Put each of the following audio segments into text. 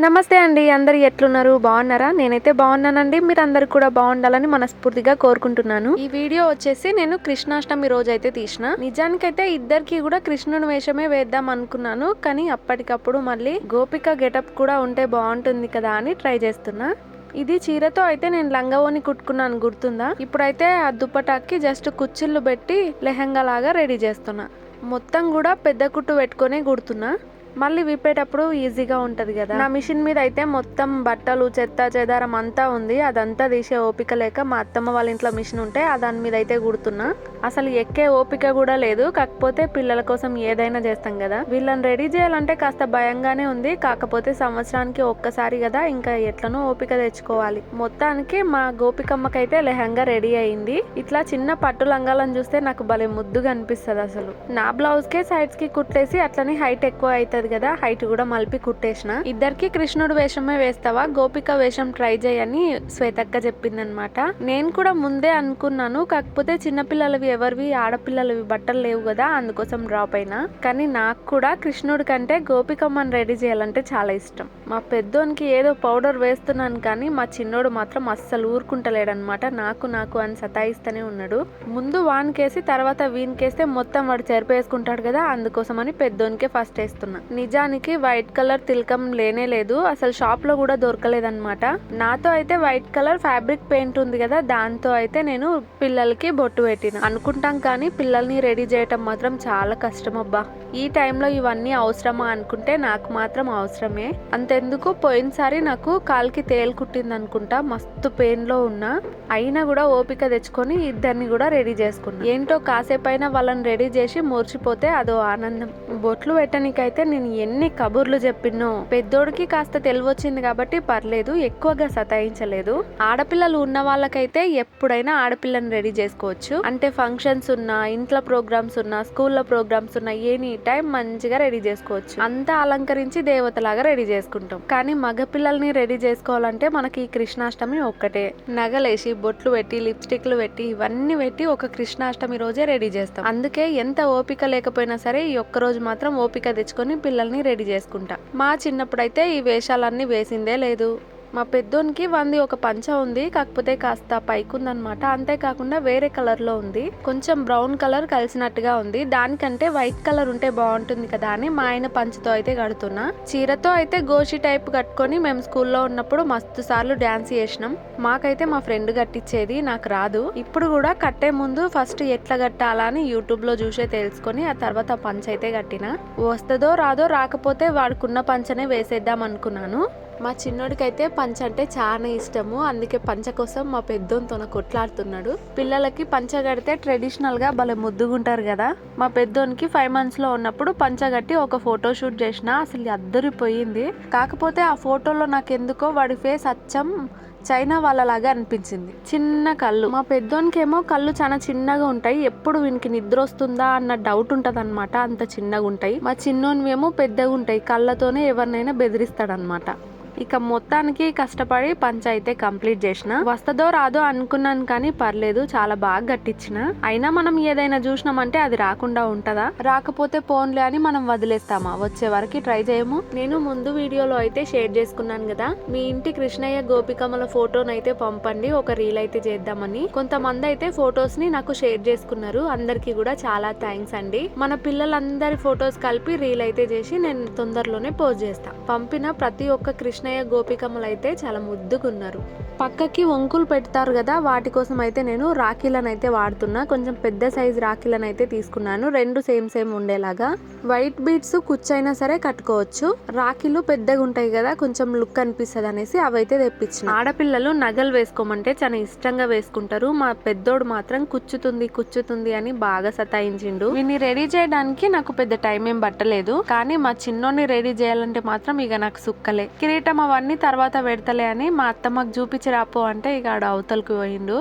నమస్తే అండి. అందరూ ఎట్లున్నారు? బాగున్నారా? నేనైతే బాగున్నానండి. మీరందరూ కూడా బాగుండాలని మనస్ఫూర్తిగా కోరుకుంటున్నాను. ఈ వీడియో వచ్చేసి నేను కృష్ణాష్టమి రోజు అయితే తీసిన. నిజానికైతే ఇద్దరికి కూడా కృష్ణుని వేషమే వేద్దాం అనుకున్నాను. కానీ అప్పటికప్పుడు మళ్ళీ గోపిక గెటప్ కూడా ఉంటే బాగుంటుంది కదా అని ట్రై చేస్తున్నా. ఇది చీరతో అయితే నేను లంగావోని కుట్టుకున్నాను, గుర్తుందా? ఇప్పుడైతే ఆ దుప్పటాకి జస్ట్ కుచ్చిళ్ళు పెట్టి లెహంగా లాగా రెడీ చేస్తున్నా. మొత్తం కూడా పెద్ద కుట్టు పెట్టుకునే కుడుతున్నా. మళ్ళీ విప్పేటప్పుడు ఈజీగా ఉంటది కదా. నా మిషన్ మీద అయితే మొత్తం బట్టలు చెత్త చెదారం అంతా ఉంది. అదంతా తీసే ఓపిక లేక మా అత్తమ్మ వాళ్ళ ఇంట్లో మిషన్ ఉంటే దాని మీద అయితే కుడుతున్నా. అసలు ఎక్కే ఓపిక కూడా లేదు. కాకపోతే పిల్లల కోసం ఏదైనా చేస్తాం కదా. వీళ్ళని రెడీ చేయాలంటే కాస్త భయంగానే ఉంది. కాకపోతే సంవత్సరానికి ఒక్కసారి కదా, ఇంకా ఎట్లనో ఓపిక తెచ్చుకోవాలి. మొత్తానికి మా గోపికమ్మకైతే లెహంగా రెడీ అయింది. ఇట్లా చిన్న పట్టు లంగాలను చూస్తే నాకు భలే ముద్దుగా అనిపిస్తుంది. అసలు నా బ్లౌజ్ కే సైడ్స్ కి కుట్టేసి అట్లనే హైట్ ఎక్కువ అవుతుంది కదా, హైట్ కూడా మలిపి కుట్టేసిన. ఇద్దరికి కృష్ణుడు వేషమే వేస్తావా, గోపిక వేషం ట్రై చేయని శ్వేతక్క చెప్పిందనమాట. నేను కూడా ముందే అనుకున్నాను. కాకపోతే చిన్నపిల్లలవి ఎవరివి ఆడపిల్లలవి బట్టలు లేవు కదా, అందుకోసం డ్రాప్ అయినా. కానీ నాకు కూడా కృష్ణుడి కంటే గోపికమ్మని రెడీ చేయాలంటే చాలా ఇష్టం. మా పెద్దోనికి ఏదో పౌడర్ వేస్తున్నాను కానీ మా చిన్నోడు మాత్రం అస్సలు ఊరుకుంటలేడనమాట. నాకు నాకు అని సతాయిస్తూనే ఉన్నాడు. ముందు వానికేసి తర్వాత వీనికేస్తే మొత్తం వాడు చెరిపేసుకుంటాడు కదా, అందుకోసం అని పెద్దోనికే ఫస్ట్ వేస్తున్నా. నిజానికి వైట్ కలర్ తిలకం లేనే లేదు. అసలు షాప్ లో కూడా దొరకలేదన్నమాట. నాతో అయితే వైట్ కలర్ ఫ్యాబ్రిక్ పెయింట్ ఉంది కదా, దాంతో అయితే నేను పిల్లలకి బొట్టు పెట్టిన. అనుకుంటాం కానీ పిల్లల్ని రెడీ చేయటం మాత్రం చాలా కష్టం అబ్బా. ఈ టైంలో ఇవన్నీ అవసరమా అనుకుంటే నాకు మాత్రం అవసరమే. అంతెందుకు పోయినసారి నాకు కాలికి తేలు కుట్టింది అనుకుంటా, మస్తు పెయిన్ లో ఉన్నా. అయినా కూడా ఓపిక తెచ్చుకొని ఇద్దరిని కూడా రెడీ చేసుకున్నా. ఏంటో కాసేపైనా వాళ్ళని రెడీ చేసి మూర్చిపోతే అదో ఆనందం. బొట్లు పెట్టడానికైతే నేను ఎన్ని కబుర్లు చెప్పినో. పెద్దోడికి కాస్త తెలివొచ్చింది కాబట్టి పర్లేదు, ఎక్కువగా సతాయించలేదు. ఆడపిల్లలు ఉన్న వాళ్ళకైతే ఎప్పుడైనా ఆడపిల్లని రెడీ చేసుకోవచ్చు. అంటే ఫంక్షన్స్ ఉన్నా, ఇంట్లో ప్రోగ్రామ్స్ ఉన్నా, స్కూల్లో ప్రోగ్రామ్స్ ఉన్నా, ఎనీ టైం మంచిగా రెడీ చేసుకోవచ్చు. అంతా అలంకరించి దేవతలాగా రెడీ చేసుకుంటాం. కానీ మగ పిల్లల్ని రెడీ చేసుకోవాలంటే మనకి ఈ కృష్ణాష్టమి ఒక్కటే. నగలేసి బొట్లు పెట్టి లిప్స్టిక్లు పెట్టి ఇవన్నీ పెట్టి ఒక కృష్ణాష్టమి రోజే రెడీ చేస్తాం. అందుకే ఎంత ఓపిక లేకపోయినా సరే ఈ ఒక్క రోజు మాత్రం ఓపిక తెచ్చుకొని పిల్లల్ని రెడీ చేసుకుంటా. మా చిన్నప్పుడైతే ఈ వేషాలన్నీ వేసిందే లేదు. మా పెద్దోనికి ఒక పంచ ఉంది, కాకపోతే కాస్త పైకుందనమాట. అంతేకాకుండా వేరే కలర్ లో ఉంది, కొంచెం బ్రౌన్ కలర్ కలిసినట్టుగా ఉంది. దానికంటే వైట్ కలర్ ఉంటే బాగుంటుంది కదా అని మా ఆయన పంచతో అయితే కడుతున్నా. చీరతో అయితే గోషి టైప్ కట్టుకొని మేము స్కూల్లో ఉన్నప్పుడు మస్తు సార్లు డాన్స్ చేసినాం. మాకైతే మా ఫ్రెండ్ కట్టించేది, నాకు రాదు. ఇప్పుడు కూడా కట్టే ముందు ఫస్ట్ ఎట్లా కట్టాలా అని యూట్యూబ్ లో చూసే తెలుసుకొని ఆ తర్వాత పంచ అయితే కట్టిన. వస్తుందో రాదో, రాకపోతే వాడుకున్న పంచనే వేసేద్దాం అనుకున్నాను. మా చిన్నోడికైతే పంచ అంటే చాలా ఇష్టము. అందుకే పంచ కోసం మా పెద్దోనితో కొట్లాడుతున్నాడు. పిల్లలకి పంచ కడితే ట్రెడిషనల్ గా భలే ముద్దుగుంటారు కదా. మా పెద్దోనికి 5 months లో ఉన్నప్పుడు పంచ కట్టి ఒక ఫోటో షూట్ చేసిన. అసలు అద్దరిపోయింది. కాకపోతే ఆ ఫోటోలో నాకు ఎందుకో వాడి ఫేస్ అచ్చం చైనా వాళ్ళలాగా అనిపించింది. చిన్న కళ్ళు. మా పెద్దోనికేమో కళ్ళు చాలా చిన్నగా ఉంటాయి. ఎప్పుడు వీనికి నిద్ర వస్తుందా అన్న డౌట్ ఉంటది అనమాట, అంత చిన్నగా ఉంటాయి. మా చిన్నోనివేమో పెద్దగా ఉంటాయి. కళ్ళతోనే ఎవరినైనా బెదిరిస్తాడనమాట. ఇక మొత్తానికి కష్టపడి పంచ అయితే కంప్లీట్ చేసిన. వస్తదో రాదో అనుకున్నాను కానీ పర్లేదు, చాలా బాగా కట్టించిన. అయినా మనం ఏదైనా చూసినామంటే అది రాకుండా ఉంటదా? రాకపోతే పోన్లే అని మనం వదిలేస్తామా? వచ్చే వరకు ట్రై చేయము. నేను ముందు వీడియోలో అయితే షేర్ చేసుకున్నాను కదా, మీ ఇంటి కృష్ణయ్య గోపికమ్మల ఫోటోను అయితే పంపండి, ఒక రీల్ అయితే చేద్దామని. కొంతమంది అయితే ఫొటోస్ ని నాకు షేర్ చేసుకున్నారు. అందరికి కూడా చాలా థ్యాంక్స్ అండి. మన పిల్లలందరి ఫొటోస్ కలిపి రీల్ అయితే చేసి నేను తొందరలోనే పోస్ట్ చేస్తా. పంపిన ప్రతి ఒక్క కృష్ణ గోపికమ్మలు అయితే చాలా ముద్దుగున్నారు. పక్కకి వంకులు పెడతారు కదా, వాటి కోసం అయితే నేను రాఖీలను అయితే వాడుతున్నా. కొంచెం పెద్ద సైజ్ రాఖీలను అయితే తీసుకున్నాను, రెండు సేమ్ ఉండేలాగా. వైట్ బీడ్స్ కుచ్చైనా సరే కట్టుకోవచ్చు. రాఖీలు పెద్దగా ఉంటాయి కదా, కొంచెం లుక్ అనిపిస్తుంది అనేసి అవైతే తెప్పించిన. ఆడపిల్లలు నగలు వేసుకోమంటే చాలా ఇష్టంగా వేసుకుంటారు. మా పెద్దోడు మాత్రం కుచ్చుతుంది అని బాగా సతాయించిండు. వీన్ని రెడీ చేయడానికి నాకు పెద్ద టైం ఏం పట్టలేదు. కానీ మా చిన్నోని రెడీ చేయాలంటే మాత్రం ఇక నాకు సుక్కలే. కిరీటం అవన్నీ తర్వాత పెడతలే అని మా అత్తమ్మకు చూపించరాపో అంటే ఇక ఆడ అవతలకు పోయిండు.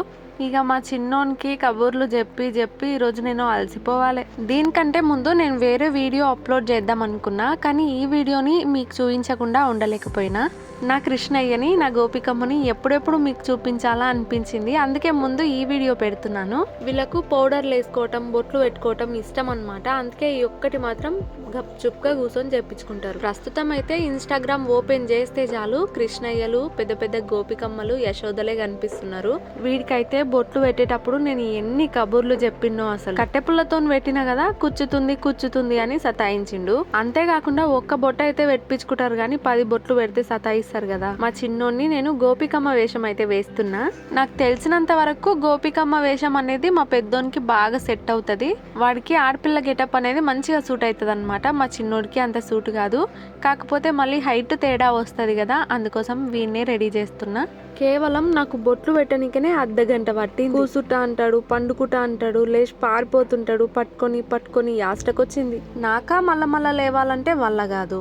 ఇక మా చిన్నోనికి కబుర్లు చెప్పి ఈరోజు నేను అలసిపోవాలి. దీనికంటే ముందు నేను వేరే వీడియో అప్లోడ్ చేద్దాం అనుకున్నా, కానీ ఈ వీడియోని మీకు చూపించకుండా ఉండలేకపోయినా. నా కృష్ణయ్యని, నా గోపికమ్మని ఎప్పుడెప్పుడు మీకు చూపించాలా అనిపించింది, అందుకే ముందు ఈ వీడియో పెడుతున్నాను. వీళ్ళకు పౌడర్లు వేసుకోవటం, బొట్లు పెట్టుకోవటం ఇష్టం అనమాట, అందుకే ఈ ఒక్కటి మాత్రం గప్చుప్గా కూర్చొని చెప్పించుకుంటారు. ప్రస్తుతం అయితే ఇన్స్టాగ్రామ్ ఓపెన్ చేస్తే చాలు కృష్ణయ్యలు, పెద్ద పెద్ద గోపికమ్మలు, యశోదలే కనిపిస్తున్నారు. వీడికైతే బొట్లు పెట్టేటప్పుడు నేను ఎన్ని కబుర్లు చెప్పినో, అసలు కట్టెపుల్లతో పెట్టినా కదా కూర్చుతుంది అని సతాయించిండు. అంతేకాకుండా ఒక్క బొట్ట అయితే పెట్టించుకుంటారు కానీ 10 బొట్లు పెడితే సతాయిస్తారు కదా. మా చిన్నోన్ని నేను గోపికమ్మ వేషం అయితే వేస్తున్నా. నాకు తెలిసినంత వరకు గోపికమ్మ వేషం అనేది మా పెద్దోనికి బాగా సెట్ అవుతుంది. వాడికి ఆడపిల్ల గెటప్ అనేది మంచిగా సూట్ అవుతుంది అనమాట. మా చిన్నోడికి అంత సూట్ కాదు, కాకపోతే మళ్ళీ హైట్ తేడా వస్తుంది కదా, అందుకోసం వీడినే రెడీ చేస్తున్నా. కేవలం నాకు బొట్లు పెట్టడానికనే అర్ధగంట పట్టింది. కూసుట అంటాడు, పండుకుట అంటాడు, లేచి పారిపోతుంటాడు, పట్టుకొని యాస్టకొచ్చింది. నాకా మళ్ళా లేవాలంటే వల్ల కాదు.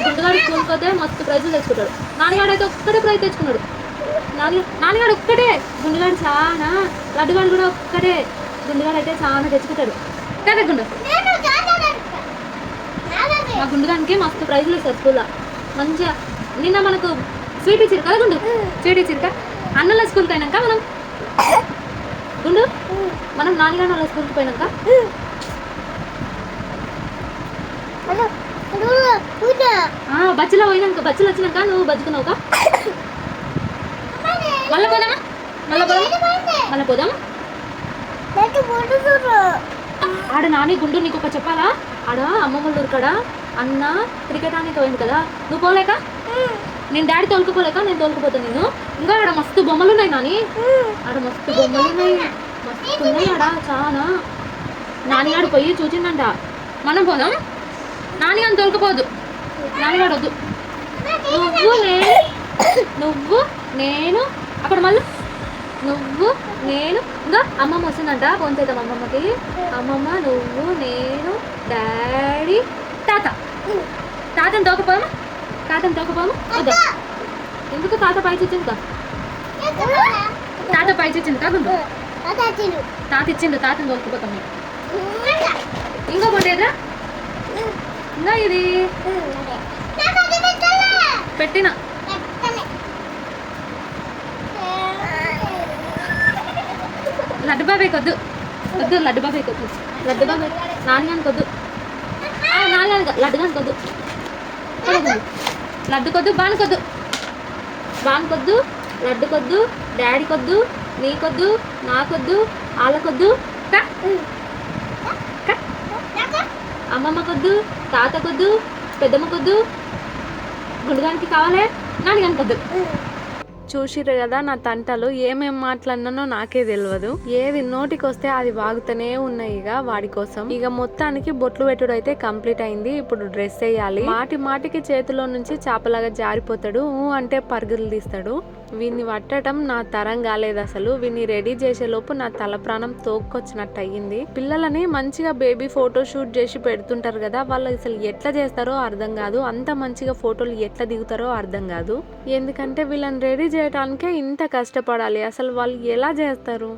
గుండుగాడు స్కూల్కి పోతే మస్తు ప్రైజులు తెచ్చుకుంటాడు. నాన్నగాడు అయితే ఒక్కటే ప్రైజ్ తెచ్చుకున్నాడు. నాన్నగాడు ఒక్కటే, గుండుగాడు చాలా, లడ్డుగాడు కూడా ఒక్కటే. గుండుగాడు అయితే చాలా తెచ్చుకుంటాడు కదా. మా గుండుగానికి మస్తు ప్రైజులు ఇస్తారు స్కూల్లో. మంచిగా నిన్న మనకు స్వీట్ ఇచ్చారు కదా గుండు, స్వీట్ ఇచ్చారు కదా. అన్నల స్కూల్కి అయినాక మనం నాన్నగారు వాళ్ళ స్కూల్కి పోయినాక బచ్చిలో వచ్చినాక నువ్వు బజ్జుకున్నావుగా. మళ్ళీ పోదామా ఆడ నాని గుండు. నీకు ఒక చెప్పాలా, ఆడ అమ్మమ్మ కాడ అన్న క్రికెట్ ఆనికి పోయింది కదా, నువ్వు పోలేక నేను డాడీ తోలుకుపోలేక నేను తోలుకుపోతాను నేను. ఇంకా ఆడ మస్తు బొమ్మలు ఉన్నాయి నాని, ఆడ మస్తు బొమ్మలు ఉన్నాయి, మస్తు ఉన్నాయి ఆడ చాలా. నాన్నగాడు పోయి చూసిందంట. మనం పోదాం, నాన్నగారిని తోలుకుపోదు, నాన్నగాడు వద్దు. నువ్వు నేను అక్కడ మళ్ళీ నువ్వు నేను ఇంకా అమ్మమ్మ వస్తుందంట. ఫోన్ చేద్దాం అమ్మమ్మకి. అమ్మమ్మ, నువ్వు, నేను, డాడీ, తాతని తోకపోమా వద్దా. ఎందుకు తాత పై చిచ్చింది కా, తాత పై చిచ్చింది కాకుండా తాత ఇచ్చిండు. తాతని తోలుకుపోతాం మేము. ఇంకో కొండేదా ఇంకా ఇది పెట్టిన లడ్డు బాబాయ్ కొద్దు, లడ్డు బాబాయ్ కొద్దు, నాన్నగానికి వద్దు, లడ్డుగానికి వద్దు, లడ్డు కొద్దు, బానుకొద్దు, లడ్డు కొద్దు, డాడీ కొద్దు, నీకొద్దు, నాకొద్దు, వాళ్ళకొద్దు, అమ్మమ్మ కొద్దు, తాత కొద్దు, పెద్దమ్మ కొద్దు, గుండుగానికి కావాలే, నాన్నగానికి కొద్దు. చూసిర్రు కదా నా తంటలు, ఏమేం మాట్లాడినానో నాకే తెలియదు. ఏది నోటికి వస్తే అది వాగుతూనే ఉన్నాయి ఇక వాడి కోసం. ఇక మొత్తానికి బొట్లు పెట్టుడు అయితే కంప్లీట్ అయింది. ఇప్పుడు డ్రెస్ వేయాలి. మాటికి చేతిలో నుంచి చేపలాగా జారిపోతాడు, అంటే పరుగులు తీస్తాడు. వీన్ని పట్టడం నా తరం కాలేదు అసలు. వీన్ని రెడీ చేసే లోపు నా తల ప్రాణం తోక్కొచ్చినట్టు అయ్యింది. పిల్లలని మంచిగా బేబీ ఫోటో షూట్ చేసి పెడుతుంటారు కదా, వాళ్ళు అసలు ఎట్లా చేస్తారో అర్థం కాదు. అంత మంచిగా ఫోటోలు ఎట్లా దిగుతారో అర్థం కాదు. ఎందుకంటే వీళ్ళని రెడీ చేయడానికే ఇంత కష్టపడాలి. అసలు వాళ్ళు ఎలా చేస్తారు?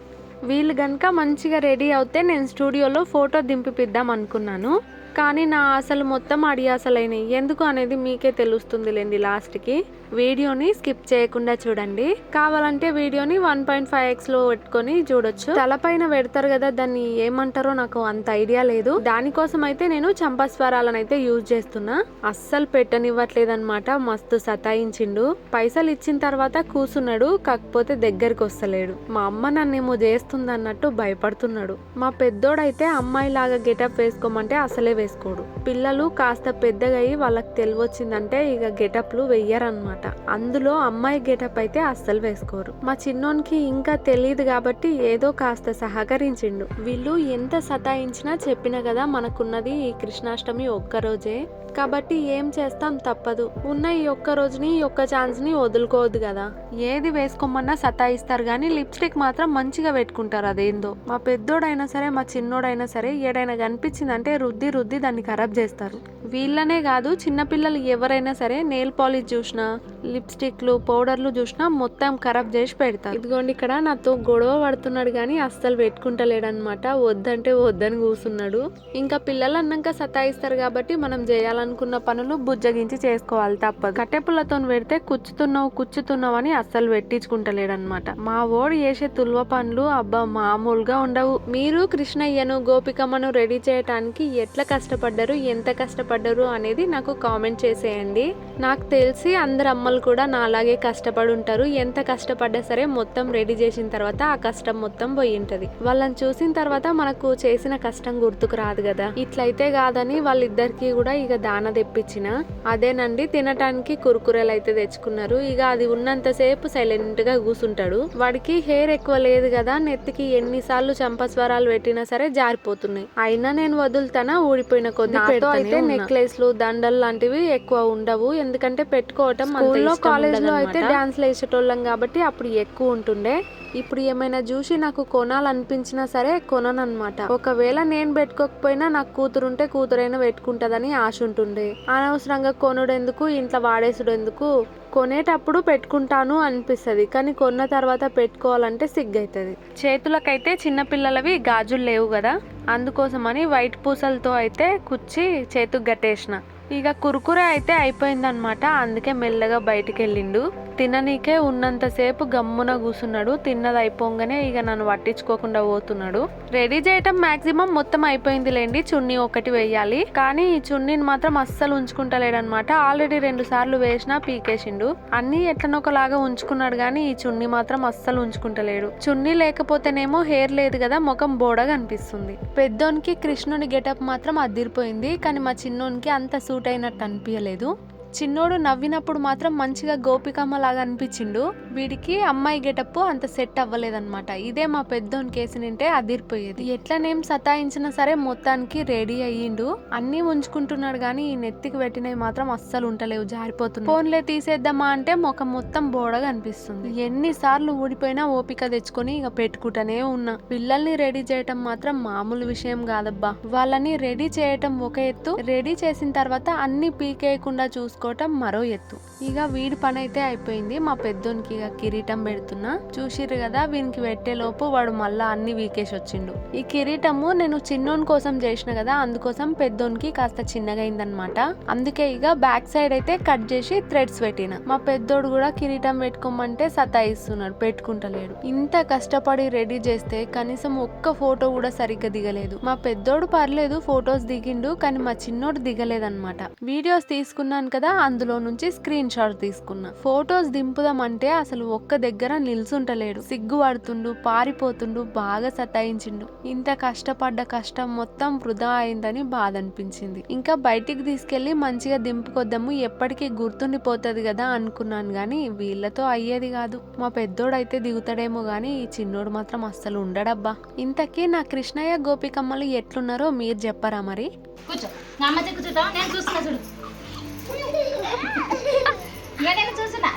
వీళ్ళు గనక మంచిగా రెడీ అవుతే నేను స్టూడియోలో ఫోటో దింపిద్దాం అనుకున్నాను, కానీ నా అసలు మొత్తం అడియాసలైనవి. ఎందుకు అనేది మీకే తెలుస్తుంది లేండి లాస్ట్కి. వీడియోని స్కిప్ చేయకుండా చూడండి. కావాలంటే వీడియోని 1.5x లో పెట్టుకొని చూడొచ్చు. తలపైన పెడతారు కదా, దాన్ని ఏమంటారో నాకు అంత ఐడియా లేదు. దానికోసం అయితే నేను చంపస్వరాలను అయితే యూజ్ చేస్తున్నా. అస్సలు పెట్టనివ్వట్లేదన్నమాట, మస్తు సతాయించిండు. పైసలు ఇచ్చిన తర్వాత కూసున్నాడు, కాకపోతే దగ్గరికి వస్తలేడు. మా అమ్మ నన్నేమో చేస్తుంది అన్నట్టు భయపడుతున్నాడు. మా పెద్దోడైతే అమ్మాయిలాగా గెటప్ వేసుకోమంటే అసలే వేసుకోడు. పిల్లలు కాస్త పెద్దగా అయ్యి వాళ్ళకి తెలివచ్చిందంటే ఇక గెటప్లు వెయ్యరన్నమాట. అందులో అమ్మాయి గెటప్ అయితే అస్సలు వేసుకోరు. మా చిన్నోనికి ఇంకా తెలియదు కాబట్టి ఏదో కాస్త సహకరించిండు. వీళ్ళు ఎంత సతాయించినా చెప్పిన కదా, మనకున్నది ఈ కృష్ణాష్టమి ఒక్కరోజే. కాబట్టి ఏం చేస్తాం, తప్పదు. ఉన్న ఈ ఒక్క రోజుని, ఈ ఒక్క ఛాన్స్ ని వదులుకోవద్దు కదా. ఏది వేసుకోమన్నా సతాయిస్తారు గానీ లిప్స్టిక్ మాత్రం మంచిగా పెట్టుకుంటారు. అదేందో మా పెద్దోడైనా సరే మా చిన్నోడైనా సరే ఏడైనా కనిపించిందంటే రుద్ది రుద్ది దాన్ని ఖరాబ్ చేస్తారు. వీళ్ళనే కాదు, చిన్నపిల్లలు ఎవరైనా సరే నెయిల్ పాలిష్ చూసినా, లిప్స్టిక్లు, పౌడర్లు చూసినా మొత్తం ఖరాబ్ చేసి పెడతారు. ఇదిగోండి ఇక్కడ నాతో గొడవ పడుతున్నాడు కానీ అస్సలు పెట్టుకుంటలేడనమాట. వద్దంటే వద్దని కూర్చున్నాడు. ఇంకా పిల్లలు అన్నాక సతాయిస్తారు కాబట్టి మనం చేయాలనుకున్న పనులు బుజ్జగించి చేసుకోవాలి, తప్పదు. కట్టెపుల్లతో పెడితే కుచ్చుతున్నావు అని అస్సలు పెట్టించుకుంటలేడనమాట. మా ఓడి చేసే తుల్వ పనులు అబ్బా మామూలుగా ఉండవు. మీరు కృష్ణయ్యను, గోపికమ్మను రెడీ చేయటానికి ఎట్లా కష్టపడ్డారు, ఎంత కష్టపడ్డారు అనేది నాకు కామెంట్ చేసేయండి. నాకు తెలిసి అందరు అమ్మలు కూడా నాలాగే కష్టపడి ఉంటారు. ఎంత కష్టపడ్డా సరే మొత్తం రెడీ చేసిన తర్వాత ఆ కష్టం మొత్తం పోయి ఉంటది. వాళ్ళని చూసిన తర్వాత మనకు చేసిన కష్టం గుర్తుకు రాదు కదా. ఇట్లయితే కాదని వాళ్ళిద్దరికి కూడా ఇక దాన తెప్పించిన. అదేనండి, తినటానికి కురుకురేలు అయితే తెచ్చుకున్నారు. ఇక అది ఉన్నంతసేపు సైలెంట్ గా కూర్చుంటాడు. వాడికి హెయిర్ ఎక్కువ లేదు కదా, నెత్తికి ఎన్నిసార్లు చంపస్వరాలు పెట్టినా సరే జారిపోతున్నాయి. అయినా నేను వదులుతానా, ఊడిపోయిన కొద్ది అయితే నెక్లెస్లు, దండలు లాంటివి ఎక్కువ ఉండవు. ఎందుకంటే పెట్టుకోవటం స్కూల్లో, కాలేజ్ లో అయితే డాన్స్ వేసేటోళ్ళం కాబట్టి అప్పుడు ఎక్కువ ఉంటుండే. ఇప్పుడు ఏమైనా చూసి నాకు కొనాలనిపించినా సరే కొననమాట. ఒకవేళ నేను పెట్టుకోకపోయినా నాకు కూతురుంటే కూతురైనా పెట్టుకుంటదని ఆశ ఉంటుండే. అనవసరంగా కొనుడు ఎందుకు, ఇంట్లో వాడేసుడు ఎందుకు. కొనేటప్పుడు పెట్టుకుంటాను అనిపిస్తుంది, కానీ కొన్న తర్వాత పెట్టుకోవాలంటే సిగ్గైతుంది. చేతులకైతే చిన్నపిల్లలవి గాజులు లేవు కదా, అందుకోసమని వైట్ పూసలతో అయితే కుచ్చి చేతుకు గట్టేసిన. ఇక కురుకురే అయితే అయిపోయిందనమాట. అందుకే మెల్లగా బయటికి వెళ్ళిండు. తిననీకే ఉన్నంతసేపు గమ్మున కూర్చున్నాడు. తిన్నది అయిపోగానే ఇక నన్ను పట్టించుకోకుండా పోతున్నాడు. రెడీ చేయటం మాక్సిమం మొత్తం అయిపోయింది లేండి. చున్నీ ఒకటి వేయాలి, కానీ ఈ చున్నీని మాత్రం అస్సలు ఉంచుకుంటలేడనమాట. ఆల్రెడీ 2 సార్లు వేసినా పీకేసిండు. అన్ని ఎట్లనొకలాగా ఉంచుకున్నాడు కానీ ఈ చున్నీ మాత్రం అస్సలు ఉంచుకుంటలేడు. చున్నీ లేకపోతేనేమో హెయిర్ లేదు కదా, ముఖం బోడగా అనిపిస్తుంది. పెద్దోనికి కృష్ణుని గెటప్ మాత్రం అదిరిపోయింది, కానీ మా చిన్నోనికి అంత సూట్ అయినట్టు అనిపించలేదు. చిన్నోడు నవ్వినప్పుడు మాత్రం మంచిగా గోపికమ్మ లాగా అనిపించిండు. వీడికి అమ్మాయి గెటప్ అంత సెట్ అవ్వలేదన్నమాట. ఇదే మా పెద్దోని కేసు నింటే అదిరిపోయేది. ఎట్లనేం సతాయించినా సరే మొత్తానికి రెడీ అయ్యిండు. అన్ని ఉంచుకుంటున్నాడు కానీ ఈ నెత్తికి పెట్టినవి మాత్రం అస్సలు ఉంటలేవు, జారిపోతుంది. ఫోన్లే తీసేద్దామా అంటే ముఖం మొత్తం బోడగా అనిపిస్తుంది. ఎన్నిసార్లు ఊడిపోయినా ఓపిక తెచ్చుకొని ఇక పెట్టుకుంటూనే ఉన్నా. పిల్లల్ని రెడీ చేయటం మాత్రం మామూలు విషయం కాదబ్బా. వాళ్ళని రెడీ చేయటం ఒక ఎత్తు, రెడీ చేసిన తర్వాత అన్ని పీకేయకుండా చూసుకోవటం మరో ఎత్తు. ఇక వీడి పని అయితే అయిపోయింది. మా పెద్దోనికి ఇక కిరీటం పెడుతున్నా. చూసిర్రు కదా, వీనికి పెట్టే లోపు వాడు మళ్ళా అన్ని వీకేసి వచ్చిండు. ఈ కిరీటము నేను చిన్నోని కోసం చేసిన కదా, అందుకోసం పెద్దోనికి కాస్త చిన్నగా అయిందనమాట. అందుకే ఇక బ్యాక్ సైడ్ అయితే కట్ చేసి థ్రెడ్స్ పెట్టిన. మా పెద్దోడు కూడా కిరీటం పెట్టుకోమంటే సతాయిస్తున్నాడు, పెట్టుకుంటలేడు. ఇంత కష్టపడి రెడీ చేస్తే కనీసం ఒక్క ఫోటో కూడా సరిగ్గా దిగలేదు. మా పెద్దోడు పర్లేదు, ఫొటోస్ దిగిండు, కానీ మా చిన్నోడు దిగలేదన్నమాట. వీడియోస్ తీసుకున్నాను కదా, అందులో నుంచి స్క్రీన్ షాట్ తీసుకున్నా. ఫొటోస్ దింపుదామంటే అసలు ఒక్క దగ్గర నిల్చుంటలేడు. సిగ్గు పడుతుండు, పారిపోతుండు, బాగా సతాయించిండు. ఇంత కష్టపడ్డ కష్టం మొత్తం వృధా అయిందని బాధ అనిపించింది. ఇంకా బయటికి తీసుకెళ్లి మంచిగా దింపుకొద్దాము, ఎప్పటికీ గుర్తుండిపోతుంది కదా అనుకున్నాను, గానీ వీళ్ళతో అయ్యేది కాదు. మా పెద్దోడైతే దిగుతాడేమో గానీ ఈ చిన్నోడు మాత్రం అస్సలు ఉండడబ్బా. ఇంతకీ నా కృష్ణయ్య గోపికమ్మలు ఎట్లున్నారో మీరు చెప్పరా మరి? కూర్చో, నేను చూస్తున్నా చూడు.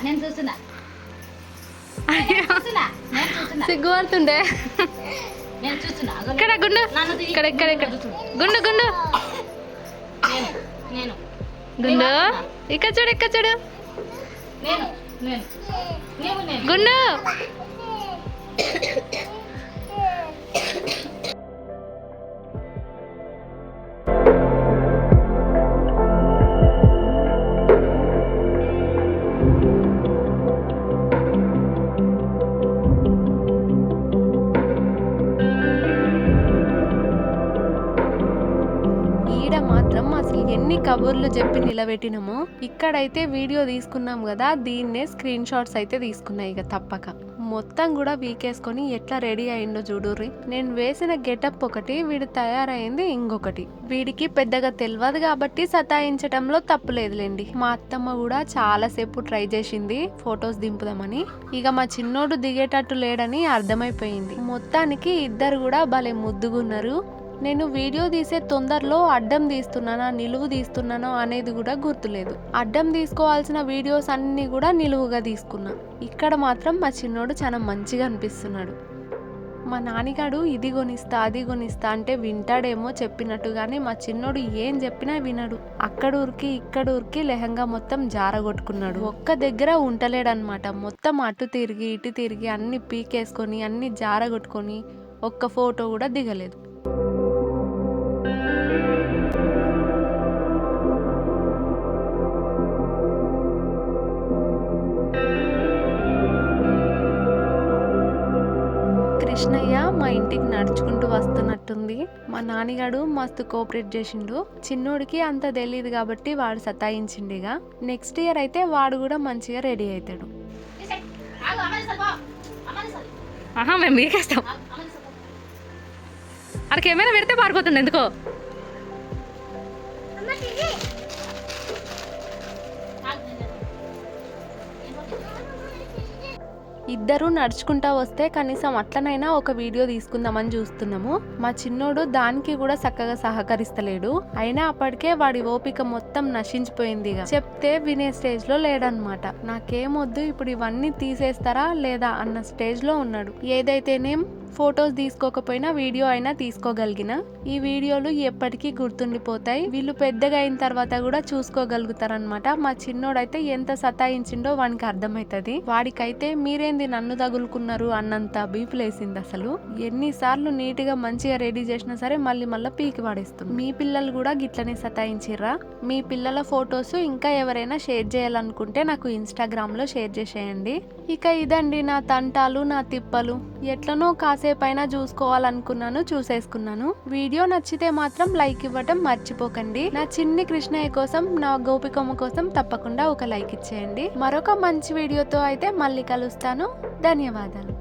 నేను చూస్తున్నా సిగ్గుపడుతుండే. ఇక్కడ గుండు, ఇక్కడ ఇక్కడ ఇక్కడ గుండు గుండు గుండు, ఇక్కడ చూడు, ఇక్కడ చూడు గుండు. ఎన్ని కబుర్లు చెప్పి నిలబెట్టినామో, ఇక్కడైతే వీడియో తీసుకున్నాం కదా, దీన్నే స్క్రీన్ షాట్స్ అయితే తీసుకున్నాయి. ఇక తప్పక మొత్తం కూడా వీకేసుకొని ఎట్లా రెడీ అయిందో చూడుర్రి. నేను వేసిన గెటప్ ఒకటి, వీడు తయారైంది ఇంకొకటి. వీడికి పెద్దగా తెలియదు కాబట్టి సతాయించటంలో తప్పులేదులేండి. మా అత్తమ్మ కూడా చాలాసేపు ట్రై చేసింది ఫొటోస్ దింపుదామని. ఇక మా చిన్నోడు దిగేటట్టు లేడని అర్థమైపోయింది. మొత్తానికి ఇద్దరు కూడా భలే ముద్దుగున్నారు. నేను వీడియో తీసే తొందరలో అడ్డం తీస్తున్నానా నిలువు తీస్తున్నానో అనేది కూడా గుర్తులేదు. అడ్డం తీసుకోవాల్సిన వీడియోస్ అన్ని కూడా నిలువుగా తీసుకున్నా. ఇక్కడ మాత్రం మా చిన్నోడు చాలా మంచిగా అనిపిస్తున్నాడు. మా నాన్నగాడు ఇది కొనిస్తా అది కొనిస్తా అంటే వింటాడేమో చెప్పినట్టుగానే మా చిన్నోడు ఏం చెప్పినా వినడు. అక్కడ ఊరికి ఇక్కడ ఊరికి లెహంగా మొత్తం జారగొట్టుకున్నాడు. ఒక్క దగ్గర ఉంటలేడనమాట. మొత్తం అటు తిరిగి ఇటు తిరిగి అన్ని పీకేసుకొని అన్ని జారగొట్టుకొని ఒక్క ఫోటో కూడా దిగలేదు. కృష్ణయ్య మా ఇంటికి నడుచుకుంటూ వస్తున్నట్టుంది. మా నాన్నగాడు మస్తు కోఆపరేట్ చేసిండు. చిన్నోడికి అంత తెలియదు కాబట్టి వాడు సతాయించిండిగా. నెక్స్ట్ ఇయర్ అయితే వాడు కూడా మంచిగా రెడీ అవుతాడు. మేము మీకేస్తాం. అక్కడ కెమెరా పెడితే పారిపోతుండే ఎందుకో. ఇద్దరు నడుచుకుంటా వస్తే కనీసం అట్లనైనా ఒక వీడియో తీసుకుందామని చూస్తున్నాము. మా చిన్నోడు దానికి కూడా చక్కగా సహకరిస్తలేడు. అయినా అప్పటికే వాడి ఓపిక మొత్తం నశించిపోయింది. చెప్తే వినే స్టేజ్ లో లేడనమాట. నాకేమొద్దు ఇప్పుడు ఇవన్నీ తీసేస్తారా లేదా అన్న స్టేజ్ లో ఉన్నాడు. ఏదైతేనేం ఫొటోస్ తీసుకోకపోయినా వీడియో అయినా తీసుకోగలిగిన. ఈ వీడియోలు ఎప్పటికీ గుర్తుండిపోతాయి. వీళ్ళు పెద్దగా అయిన తర్వాత కూడా చూసుకోగలుగుతారనమాట. మా చిన్నోడైతే ఎంత సతాయించిండో వానికి అర్థమవుతుంది. వాడికైతే మీరేంది నన్ను తగులుకున్నారు అన్నంత బీపులేసింది. అసలు ఎన్నిసార్లు నీట్ గా మంచిగా రెడీ చేసినా సరే మళ్ళీ పీకి వాడేస్తుంది. మీ పిల్లలు కూడా గిట్లనే సతాయించిర్రా? మీ పిల్లల ఫొటోస్ ఇంకా ఎవరైనా షేర్ చేయాలనుకుంటే నాకు ఇన్స్టాగ్రామ్ లో షేర్ చేసేయండి. ఇక ఇదండి నా తంటాలు, నా తిప్పలు. ఎట్లనో కాసేపైనా చూసుకోవాలనుకున్నాను, చూసేసుకున్నాను. వీడియో నచ్చితే మాత్రం లైక్ ఇవ్వటం మర్చిపోకండి. నా చిన్ని కృష్ణయ్య కోసం, నా గోపికమ్మ కోసం తప్పకుండా ఒక లైక్ ఇచ్చేయండి. మరొక మంచి వీడియోతో అయితే మళ్ళీ కలుస్తాను. ధన్యవాదాలు.